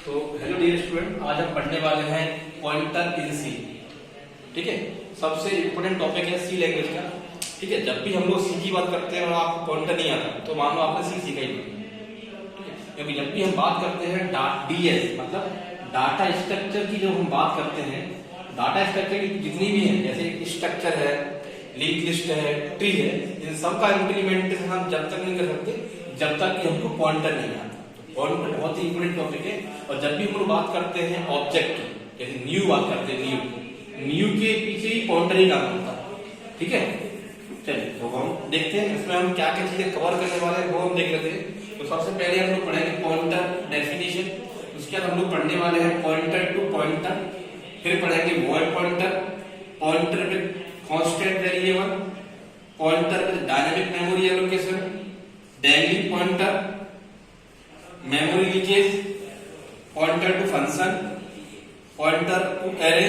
तो hello dear student, आज हम पढ़ने वाले हैं पॉइंटर इन सी। ठीक है, सबसे इम्पोर्टेंट टॉपिक है सी लैंग्वेज का। ठीक है, जब भी हम लोग सी की बात करते हैं और आपको पॉइंटर नहीं आता तो मान लो आपने सी सीखा ही नहीं। ठीक है, क्योंकि जब भी हम बात करते हैं डीएस मतलब डाटा स्ट्रक्चर की, जब हम बात करते हैं डाटा स्ट्रक्चर की जितनी भी है, जैसे स्ट्रक्चर है, लिंक लिस्ट है, ट्री है, इन सब का इम्प्लीमेंटेशन हम जब तक नहीं कर सकते जब तक कि हमको पॉइंटर नहीं आता। पॉइंटर बहुत ही इंपॉर्टेंट टॉपिक है। और जब भी हम लोग बात करते हैं ऑब्जेक्ट की, जैसे न्यू बात करते हैं, न्यू के पीछे ही पॉइंटर ही काम होता है। ठीक है, चलिए तो हम देखते हैं इसमें हम क्या क्या चीजें कवर करने वाले हैं वो हम देख लेते हैं। तो सबसे पहले हम लोग पढ़ेंगे पॉइंटर डेफिनेशन, उसके बाद हम लोग पढ़ने वाले हैं पॉइंटर टू पॉइंटर, फिर पढ़ेंगे void pointer, pointer with constant variable, pointer with dynamic memory allocation, dangling pointer, memory leakage, pointer to function, pointer to array,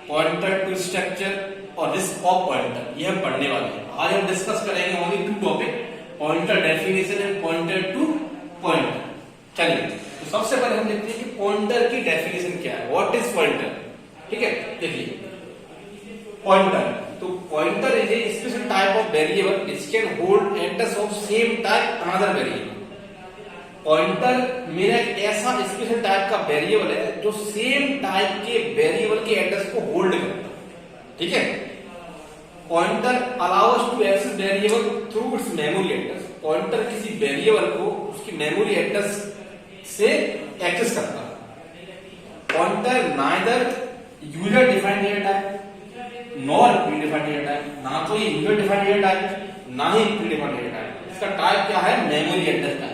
pointer to structure और रिस्क ऑफ पॉइंटर। ये हम पढ़ने वाले हैं। आज हम डिस्कस करेंगे only two topic, pointer definition and pointer to pointer. चलिए तो सबसे पहले हम देखते हैं कि पॉइंटर की डेफिनेशन क्या है, व्हाट इज पॉइंटर। ठीक है, देखिए पॉइंटर, तो pointer is a special type of variable which can hold address of same type another variable. Pointer मेरा एक ऐसा स्पेशल टाइप का वेरिएबल है जो सेम टाइप के वेरिएबल के एड्रेस को होल्ड करता है। ठीक है, pointer allows to access variable through its memory address. Pointer किसी वेरिएबल को उसकी मेमोरी एड्रेस से एक्सेस करता है। Pointer neither user defined data type nor pre defined data type, ना तो ये यूजर डिफाइंड डेटा टाइप ना ही प्री डिफाइंड डेटा टाइप। इसका टाइप क्या है, मेमोरी एड्रेस टाइप।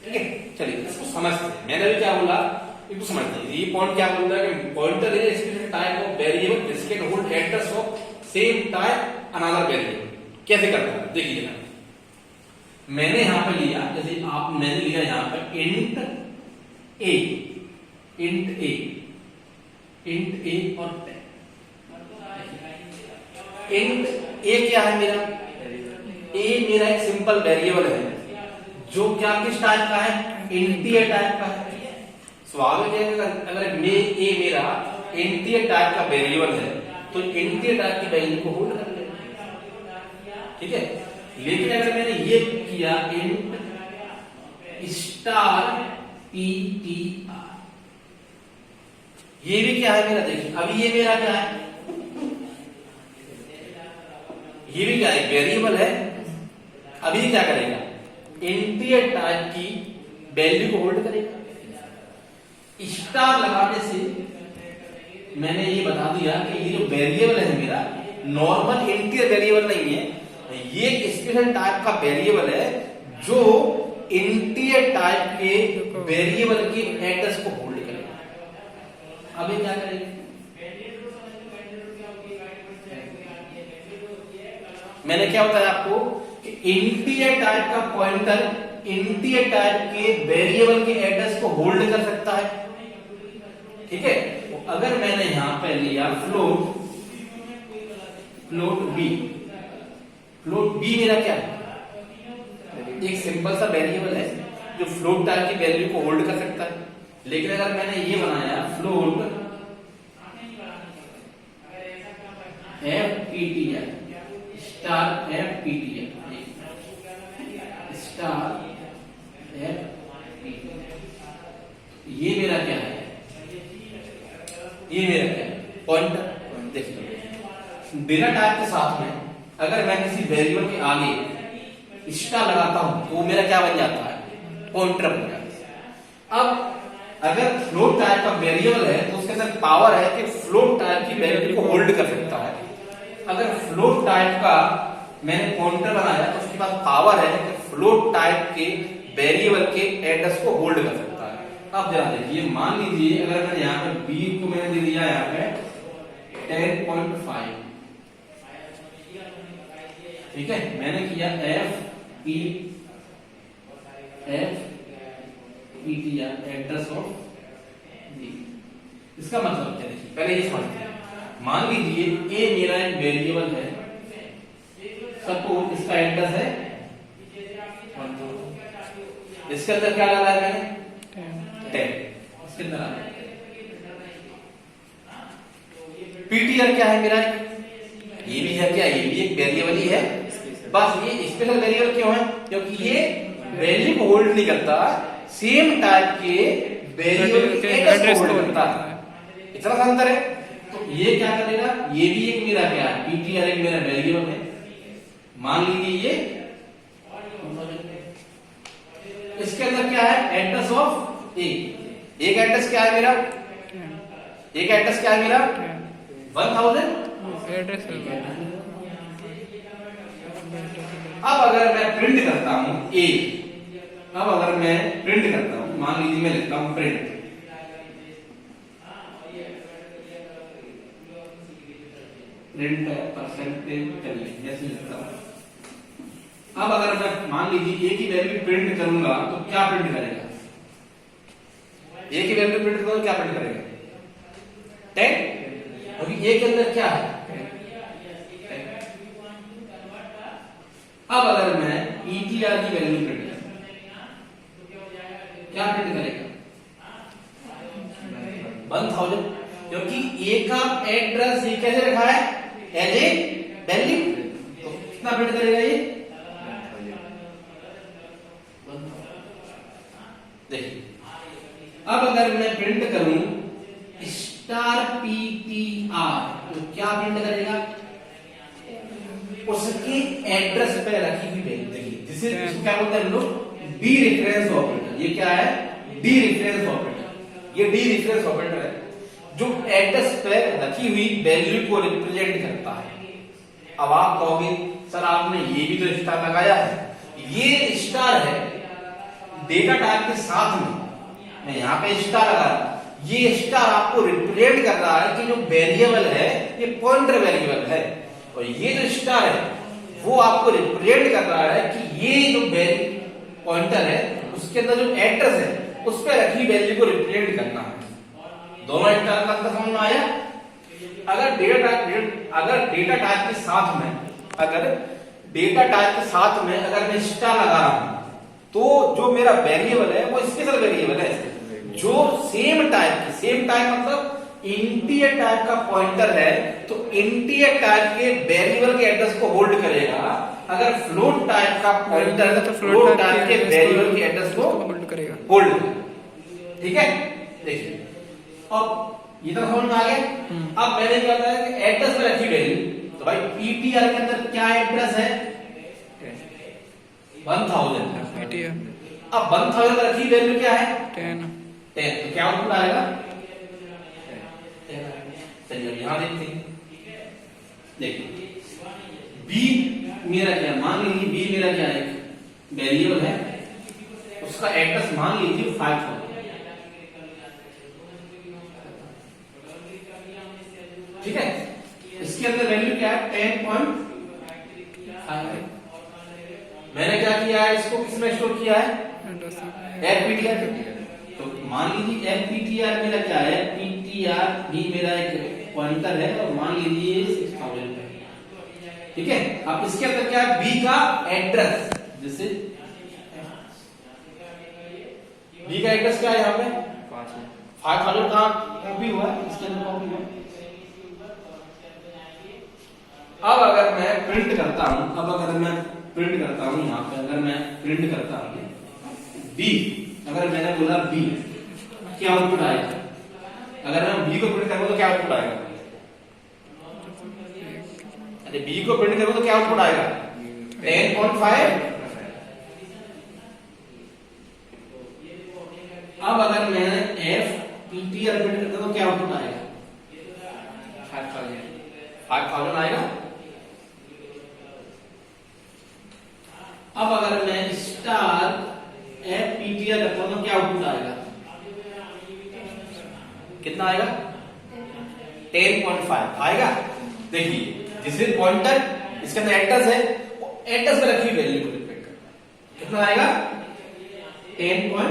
ठीक है, चलिए इसको समझते हैं। मैंने भी क्या बोला इसको समझते हैं। ये पॉइंट क्या बोल रहा है कि pointer is special type of variable which can hold address of same type another variable. कैसे करता है देखिए ना, मैंने यहां पे लिया, जैसे मैंने लिया यहां पे इंट ए, इंट ए, इंट ए और इंट ए क्या है मेरा, ए मेरा एक सिंपल वेरिएबल है जो क्या किस टाइप का है, इंटीजर टाइप का है। स्वाभाविक है अगर ए मेरा इंटीजर टाइप का वेरिएबल है तो इंटीजर टाइप की वैल्यू को होल्ड कर लेगा। ठीक है, लेकिन अगर मैंने ये किया इंट स्टार ptr, ये भी क्या है मेरा, देखिए अभी ये मेरा क्या है, ये भी क्या है, वेरिएबल है। अभी क्या करेगा, इंटीजर टाइप की वैल्यू को होल्ड करेगा। स्टार लगाने से मैंने ये बता दिया कि ये जो वेरिएबल है मेरा नॉर्मल इंटीजर वेरिएबल नहीं है, ये एक स्पेशल टाइप का वेरिएबल है जो इंटीजर टाइप के वेरिएबल के एड्रेस को होल्ड करेगा। अब ये क्या करेगा, मैंने क्या बताया आपको कि इंटीजर टाइप का पॉइंटर इंटीजर टाइप के वेरिएबल के एड्रेस को होल्ड कर सकता है। ठीक है, अगर मैंने यहां पे लिया float, float B, float B मेरा क्या है, एक सिंपल सा वेरिएबल है जो फ्लोट टाइप की वैल्यू को होल्ड कर सकता है। लेकिन अगर मैंने ये बनाया float fptr star fptr star fptr, ये मेरा क्या है, ये मेरा क्या है, पॉइंटर। देखिए बिना टाइप के साथ में अगर मैं किसी वेरिएबल के आगे स्टार लगाता हूं तो वो मेरा क्या बन जाता है, पॉइंटर बन जाता है। अब अगर फ्लोट टाइप का वेरिएबल है तो उसके अंदर पावर है कि फ्लोट टाइप की वैल्यू को होल्ड कर सकता है। अगर फ्लोट टाइप का मैंने पॉइंटर बनाया तो उसके पास पावर है कि फ्लोट टाइप के वेरिएबल के एड्रेस को होल्ड कर सकता है। अब जरा देखिए, मान लीजिए अगर मैंने यहाँ पे बी को मैंने दे दिया यहाँ पे 10.5, ठीक है, मैंने किया fptr एड्रेस ऑफ बी। इसका मतलब क्या, देखिए पहले ये समझते हैं। मान लीजिए ए मेरा एक वेरिएबल है, सपोज इसका एड्रेस है इसके अंदर क्या डाला है मैंने 10, इसके अंदर आ पीटीआर क्या है मेरा, ये भी है क्या, ये भी एक वेरिएबल ही है, बस ये स्पेशल वेरिएबल क्यों है, क्योंकि ये वैल्यू को होल्ड नहीं करता, सेम टाइप के वेरिएबल के एड्रेस को होल्ड करता है, इतना सा अंतर है। तो ये क्या करेगा, ये भी एक मेरा क्या है, पीटीआर एक मेरा वेरिएबल है, मान लीजिए ये, इसके अंदर क्या है, एड्रेस ऑफ ए, एक एड्रेस क्या है मेरा, एक एड्रेस क्या है मेरा 1000 एड्रेस। अब अगर मैं प्रिंट करता हूं ए, अब अगर मैं प्रिंट करता हूं, मान लीजिए मैं लिखता हूं प्रिंट, प्रिंट परसेंटेज चलिए ऐसे लिखता हूं। अब अगर मैं मान लीजिए ए की वैल्यू प्रिंट करूंगा तो क्या प्रिंट करेगा, ए की वैल्यू प्रिंट करूंगा क्या प्रिंट करेगा 10, क्योंकि ए के अंदर क्या है। अब अगर मैं पीटीआर की वैल्यू प्रिंट करूं क्या प्रिंट करेगा 1000, क्योंकि ए का एड्रेस ये कैसे रखा है, एज ए वैल्यू, तो कितना प्रिंट करेगा ये, देखिए। अब अगर मैं प्रिंट करूं स्टार पीटीआर तो क्या प्रिंट करेगा, उसके एड्रेस पे रखी हुई वैल्यू, देखिए जिसे क्या बोलते हैं हम लोग डी रेफरेंस ऑपरेटर, ये क्या है डी रेफरेंस ऑपरेटर, ये डी रेफरेंस ऑपरेटर है जो एड्रेस पे रखी हुई वैल्यू को रिप्रेजेंट करता है। अब आप कहोगे सर आपने ये भी तो स्टार लगाया है, ये स्टार है डेटा टाइप के साथ में, मैं यहाँ पे स्टार लगा रहा हूं, ये स्टार आपको रिप्रेजेंट कर रहा है कि जो वेरिएबल है ये पॉइंटर वेरिएबल है, और ये जो स्टार है वो आपको रिप्रेजेंट कर रहा है कि ये जो पॉइंटर है उसके अंदर जो एड्रेस है उस पर रखी वैल्यू को रिप्रेजेंट करना है। दोनों स्टार का समझ में आया। अगर डेटा टाइप के साथ में, अगर डेटा टाइप के साथ में अगर मैं स्टार लगा रहा हूं तो जो मेरा वेरिएबल है वो स्पेशल वेरिएबल है, जो सेम टाइप मतलब इंटीजर टाइप का पॉइंटर है तो इंटीजर टाइप के वेरिएबल के एड्रेस को होल्ड करेगा, अगर फ्लोट टाइप का पॉइंटर है तो फ्लोट टाइप के वेरिएबल के एड्रेस को होल्ड करेगा, ठीक है। देखिए अब ये तो समझ में आ गया। अब मैंने क्या बताया कि एड्रेस में रखी वैल्यू, तो भाई पीटीआर के अंदर क्या एड्रेस है 1000 पीटीआर, अब 1000 में रखी वैल्यू क्या है 10, तो क्या आउटपुट आएगा, चलिए यहां देखते हैं। देखिए बी मेरा क्या, मान लीजिए बी मेरा क्या है वेरिएबल है, उसका एड्रेस मान लीजिए 5000, ठीक है। इसके अंदर वैल्यू क्या है 10.5, मैंने क्या किया है इसको किसमें स्टोर किया है एफपीटीआर, तो मान लीजिए एफपीटीआर मेरा क्या है, पीटीआर भी मेरा एक पॉइंटर है और मान लीजिए 6000 है, ठीक है। अब इसके अंदर क्या है बी का एड्रेस, जैसे बी का एड्रेस क्या है यहाँ पे 5000 का कॉपी हुआ है, इसके अंदर कॉपी हुआ। अब अगर मैं प्रिंट करता हूं, यहाँ पे अगर मैं प्रिंट करता हूं बी, अगर मैंने बोला बी क्या आउटपुट आएगा, अगर मैं बी को प्रिंट करूंगा तो क्या आउटपुट आएगा, अरे बी को प्रिंट करूंगा तो क्या आउटपुट आएगा 10.5। अब अगर मैं एफ पीटीआर प्रिंट करता हूं तो क्या आउटपुट आएगा 5000 आएगा। अब अगर मैं स्टार एफ पीटीआर करता हूं तो क्या आउटपुट आएगा, कितना आएगा 10.5 आएगा। देखिए जिस पॉइंटर इसके अंदर एड्रेस है, एड्रेस में रखी वैल्यू को रिप्रेजेंट करता, कितना आएगा 10.5।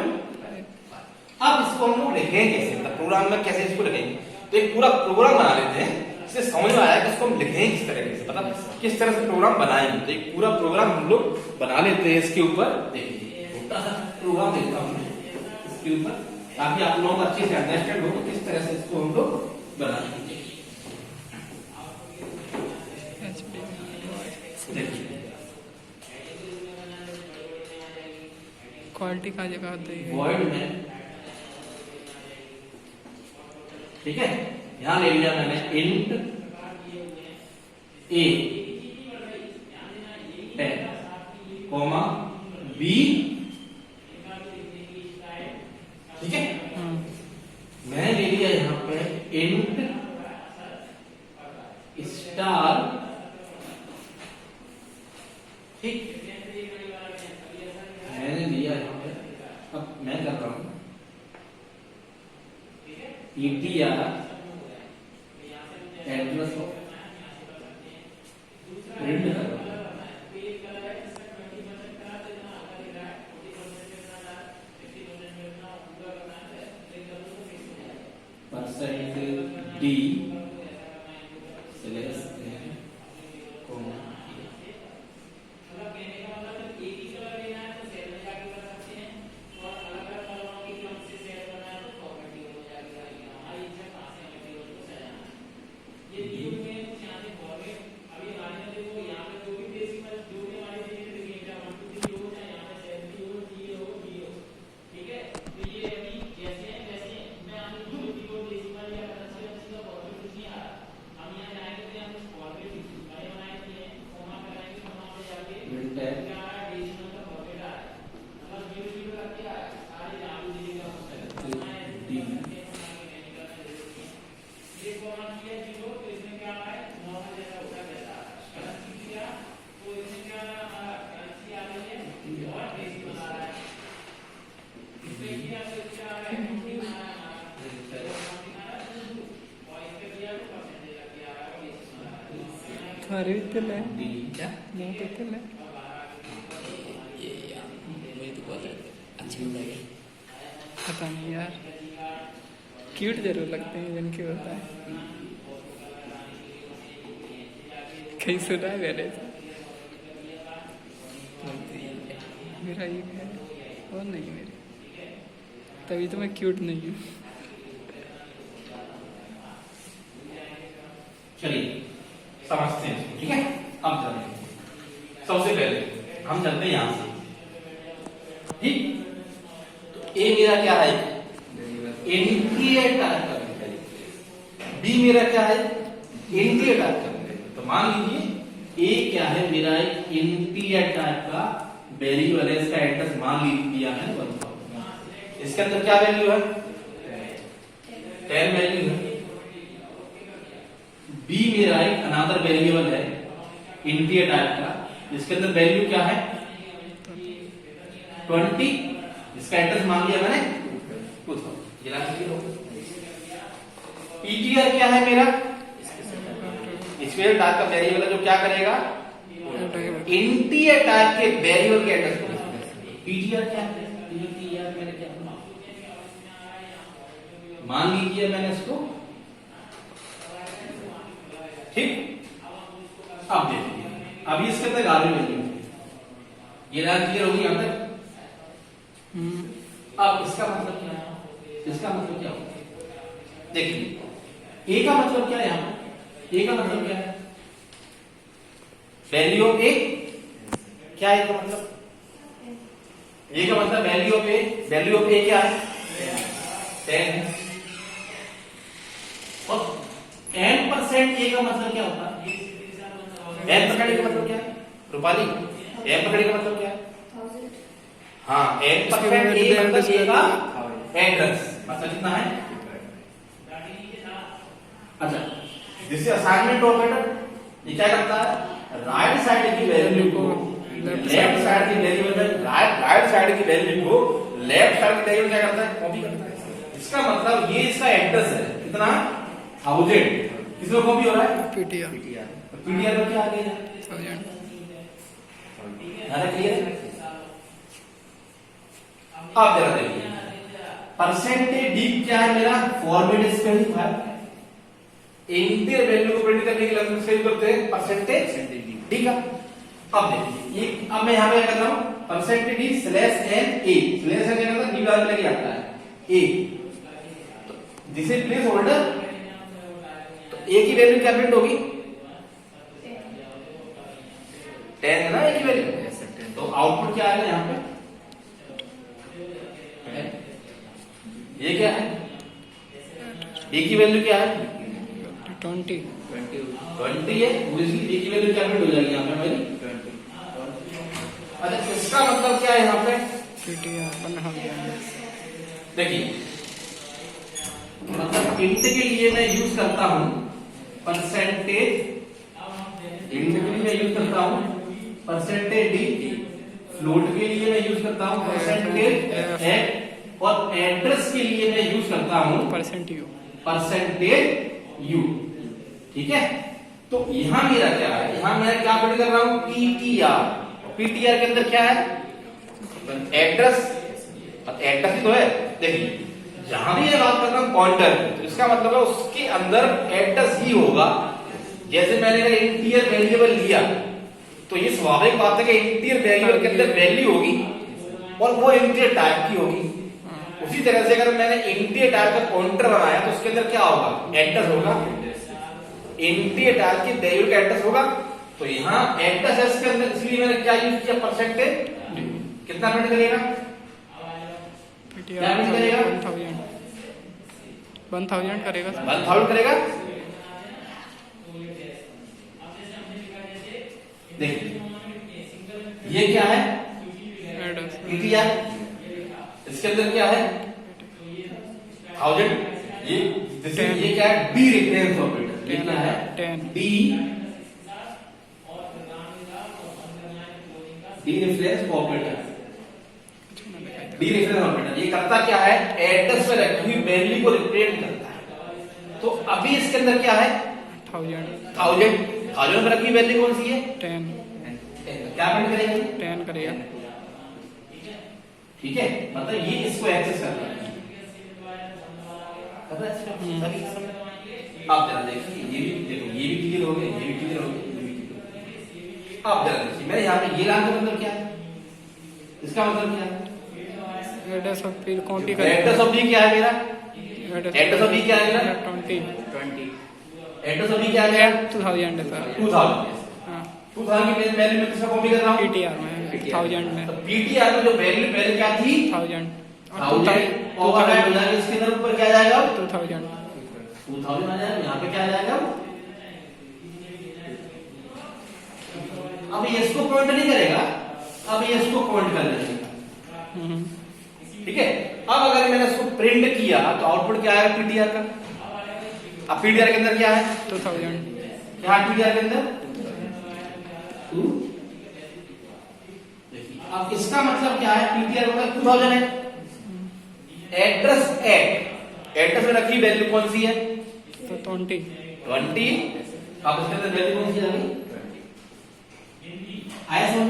अब इसको हम लोग लिखेंगे कैसे, मतलब प्रोग्राम में कैसे इसको लिखेंगे, तो एक पूरा प्रोग्राम बना लेते हैं, इससे समझ में आया कि इसको हम लिखेंगे किस तरह से, मतलब किस तरह से प्रोग्राम बनाएंगे। तो एक पूरा प्रोग्राम हम लोग बना लेते हैं इसके ऊपर। देखिए छोटा सा प्रोग्राम देता हूँ इसके ऊपर, ताकि आप लोगों को अच्छे से अंडरस्टैंड हो किस तरह से इसको हम लोग बनाएंगे। क्वालिटी का जगह होता है वॉइड में, ठीक है, यहां ले लिया मैंने इंट ए 10 कॉमा बी, ठीक है। मैंने ले लिया यहां पे इंट स्टार, ठीक, मैंने लिया यहां पे, अब मैं कर रहा हूं ETR एड्रेस ऑफ प्रिंट कर रहा हूं, %d अरे इतने क्या बहुत इतने ये यार मुझे तो बहुत अच्छी लगी, पता नहीं यार, क्यूट जरूर लगते हैं जिनके होता है। कहीं सुना है मैंने, मेरा ये है और नहीं मेरे, तभी तो मैं क्यूट नहीं हूँ। चलिए समझते हैं, ठीक है। अब चलते हैं, सबसे पहले हम चलते हैं यहां से, ठीक। तो ए मेरा क्या है, इंटीरियर टाइप का, बी मेरा क्या है, इंटीरियर टाइप का। तो मान लीजिए ए क्या है मेरा, एक इंटीरियर टाइप का वेरिएबल है, इसका एड्रेस मान लिया है 1000, इसके अंदर क्या वैल्यू है, 10 वैल्यू है। बी मेरा एक अनदर वेरिएबल है इंटीरियर टाइप का, इसके अंदर वैल्यू क्या है 20, इसका एड्रेस मान लिया मैंने 2000। पीटीआर क्या है मेरा, स्क्वायर टाइप का वेरिएबल है जो क्या करेगा, इंटीरियर टाइप के वेरिएबल के एड्रेस को। पीटीआर क्या है, पीटीआर मैंने क्या मान लीजिए मैंने इसको, ठीक। अब देखिए, अब इसके अंदर गाड़ी वैल्यू ये रहा, क्लियर होगी यहां तक। अब इसका मतलब क्या है, इसका मतलब क्या होगा, देखिए ए का मतलब क्या है, यहां ए का मतलब क्या है, वैल्यू ऑफ ए क्या है, का मतलब ए का मतलब value of A, value of A क्या है 10 है। और n% ए का मतलब क्या होता है, n% का मतलब क्या है रूपाली, n% का मतलब क्या है, हाँ n% ए मतलब ए का एड्रेस, मतलब कितना है। अच्छा, दिस इज असाइनमेंट ऑपरेटर, ये क्या करता है, राइट साइड की वैल्यू को लेफ्ट साइड की वैल्यू में, राइट साइड की वैल्यू को लेफ्ट साइड की वैल्यू क्या करता है, कॉपी करता है। इसका मतलब ये इसका एड्रेस है कितना 1000, किसमें कॉपी हो रहा है, पीटीआर, पीटीआर में क्या आ गया 1000। क्लियर। अब जरा देखिए परसेंटेज डी क्या है मेरा, फॉर्मेट स्पेसिफायर, इंटीरियर वैल्यू को प्रिंट करने के लिए यूज करते हैं परसेंटेज डी का। अब देखिए ये, अब मैं यहां पे क्या कर रहा हूं, percentage D slash N A, slash N क्या मतलब डी वाले लगे आता है A, this is placeholder, तो ए की वैल्यू क्या प्रिंट होगी 10 है ना ए की वैल्यू, तो आउटपुट क्या आएगा यहाँ पे, ये क्या है ए की वैल्यू क्या है 20 20 है, इसलिए ए की वैल्यू क्या प्रिंट हो जाएगी यहाँ पे हमारी 20। अच्छा इसका मतलब क्या है यहाँ पे, PTR 1000। देखिए मतलब इंट के लिए मैं यूज करता हूं परसेंटेज, इंट के लिए मैं यूज करता हूं परसेंटेज डी, फ्लोट के लिए मैं यूज करता हूं परसेंटेज एफ, और एड्रेस के लिए मैं यूज करता हूं परसेंटेज यू। ठीक है, तो यहां मेरा क्या है, यहां मैं क्या प्रिंट कर रहा हूं पीटीआर, पीटीआर के अंदर क्या है एड्रेस, एड्रेस ही तो है। देखिए जहां भी मैं बात कर रहा हूं पॉइंटर, तो इसका मतलब है उसके अंदर एड्रेस ही होगा। जैसे मैंने अगर इंटीरियर वेरिएबल लिया तो ये स्वाभाविक बात है कि इंटीरियर वेरिएबल के अंदर वैल्यू होगी और वो इंटीरियर टाइप की होगी। उसी तरह से अगर मैंने इंटीरियर टाइप का पॉइंटर बनाया तो उसके अंदर क्या होगा एड्रेस होगा, इंटीरियर टाइप की वैल्यू का एड्रेस होगा। तो यहाँ एड्रेस है इसके अंदर, इसलिए मैंने क्या यूज किया परसेंटेज, कितना प्रिंट करेगा क्या प्रिंट करेगा 1000 करेगा 1000 करेगा। देखिए ये क्या है पीटीआर, इसके अंदर क्या है 1000, ये क्या है डी रेफरेंस ऑपरेटर, ये क्या है D reference operator, D reference operator ये करता क्या है एड्रेस में रखी हुई वैल्यू को रिप्रेजेंट करता है। तो अभी इसके अंदर क्या है 1000 में रखी वैल्यू कौन सी है 10 क्या प्रिंट करेगा 10 करेगा। ठीक है, मतलब ये इसको एक्सेस कर रहा है। आप जरा देखिए ये भी देखो, ये भी क्लियर हो गया, ये भी क्लियर हो गया, ये भी क्लियर हो गया। आप जरा देखिए मेरे यहाँ पे ये लाइन का मतलब क्या है, इसका मतलब क्या है एड्रेस ऑफ फिर काउंटी एड्रेस ऑफ डी क्या है मेरा, एड्रेस ऑफ डी क्या है मेरा 20 एड्रेस ऑफ डी क्या है मेरा 2000 है सर 2000। हाँ 2000 की वैल्यू में किसका कॉपी कर रहा हूँ PTR में 1000 में, तो पीटीआर में जो वैल्यू पहले क्या थी 1000 ओवरराइड हो जाएगा, इसके अंदर ऊपर क्या आ जाएगा 2000 आ जाएगा, यहाँ पे क्या आ जाएगा। अब ये इसको पॉइंट नहीं करेगा, अब ये इसको पॉइंट कर देगा। ठीक है, अब अगर मैंने इसको प्रिंट किया तो आउटपुट क्या आएगा पीटीआर का। अब पीटीआर के अंदर क्या है 2000, यहाँ पीटीआर के अंदर 2। अब इसका मतलब क्या है पीटीआर होगा 2000 है, एड्रेस एड्रेस में रखी वैल्यू कौन सी है तो 20। अब इसके अंदर वैल्यू कौन सी आ गई आया समझ।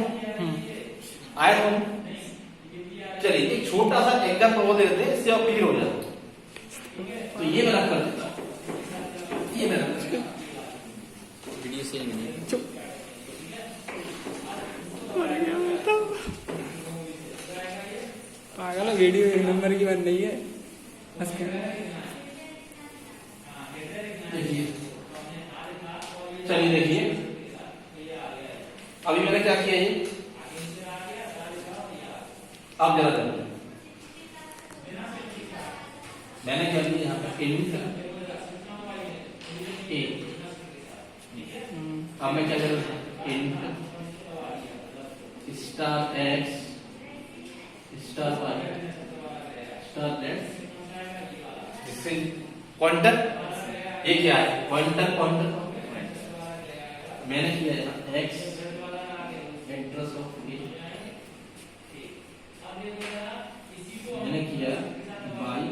चलिए एक छोटा सा एग्जांपल वो दे देते हैं, इससे आप क्लियर हो जाए। तो ये मैं कर देता हूं, ये मैं वीडियो से चुप पागल वीडियो एक नंबर की बन रही है। देखिए चलिए देखिए अभी मैंने क्या किया ये, आप जरा देखिए मैंने क्या किया यहाँ पे इंट ए, अब मैं क्या करूँ int star X star Y star Z, इससे पॉइंटर ये क्या है पॉइंटर मैंने किया है एक्स एड्रेस ऑफ ए, मैंने किया Y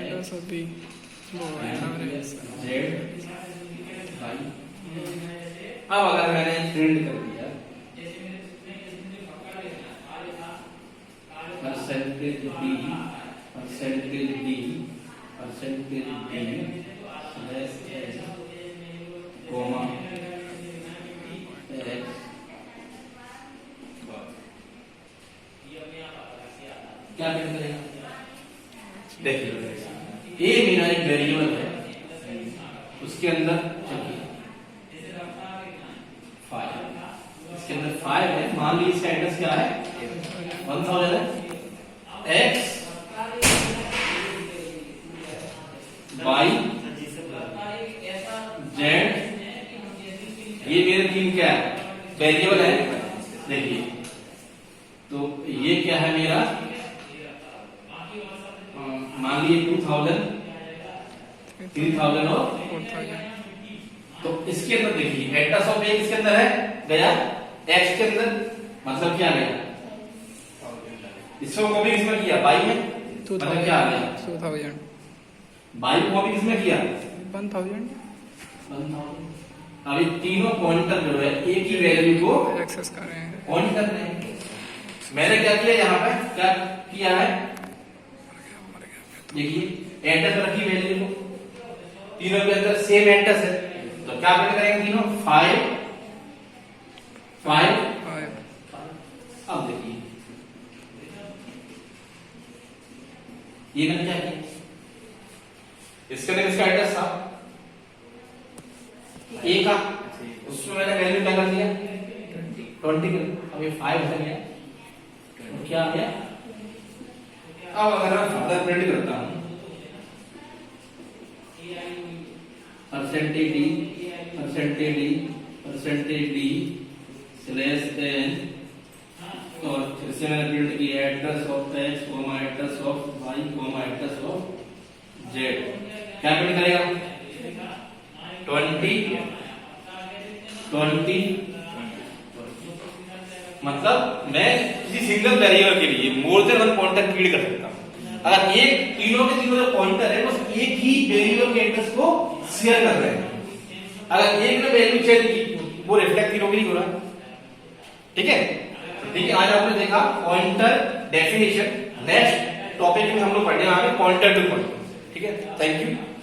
address of B Z Y. अब अगर मैंने प्रिंट कर दिया percentage D slash S comma X देखिए ये मेरा एक वेरिएबल है, उसके अंदर फाइव, इसके अंदर 5 है। मान लीजिए इसका एड्रेस क्या है, 1000 है। x y z, ये मेरे 3 क्या है, वेरिएबल है। देखिए तो ये क्या है मेरा, मान लीजिए 2000, 3000 और 4000। तो इसके अंदर देखिए एड्रेस ऑफ ए किसके अंदर है, गया x के अंदर, मतलब क्या गया, इसको कॉपी किसमें किया, बाई में, मतलब क्या आ गया 2000, बाई को कॉपी किसमें किया 1000 अभी तीनों पॉइंटर जो है एक ही वैल्यू को एक्सेस कर रहे हैं। पॉइंट कर रहे हैं। मैंने क्या किया यहाँ पे, क्या किया है, देखिए एड्रेस रखी वैल्यू को, तीनों के अंदर सेम एड्रेस है, तो क्या करेंगे तीनों 5 5। अब देखिए ये मैंने क्या किया, इसके अंदर इसका एड्रेस था ए का, उसमें मैंने वैल्यू क्या कर दिया 20 अब ये 5 हो गया, तो क्या आ गया। अब अगर मैं फर्दर प्रिंट करता हूं, परसेंटेज डी स्लैश एन, और फिर से मैंने प्रिंट किया address of X comma address of Y comma address of Z. क्या प्रिंट करेगा 20 मतलब मैं किसी सिंगल वेरिएबल के लिए more than one pointer feed कर सकता हूं। अगर एक तीनों के तीनों जो पॉइंटर है बस एक ही वेरिएबल के एड्रेस को शेयर कर रहे हैं, अगर एक ने वैल्यू चेंज की वो रिफ्लेक्ट तीनों के लिए हो रहा है। ठीक है, ठीक है, आज आपने देखा पॉइंटर डेफिनेशन। नेक्स्ट टॉपिक में हम लोग पढ़ने वाले पॉइंटर टू पॉइंटर। ठीक है, थैंक यू।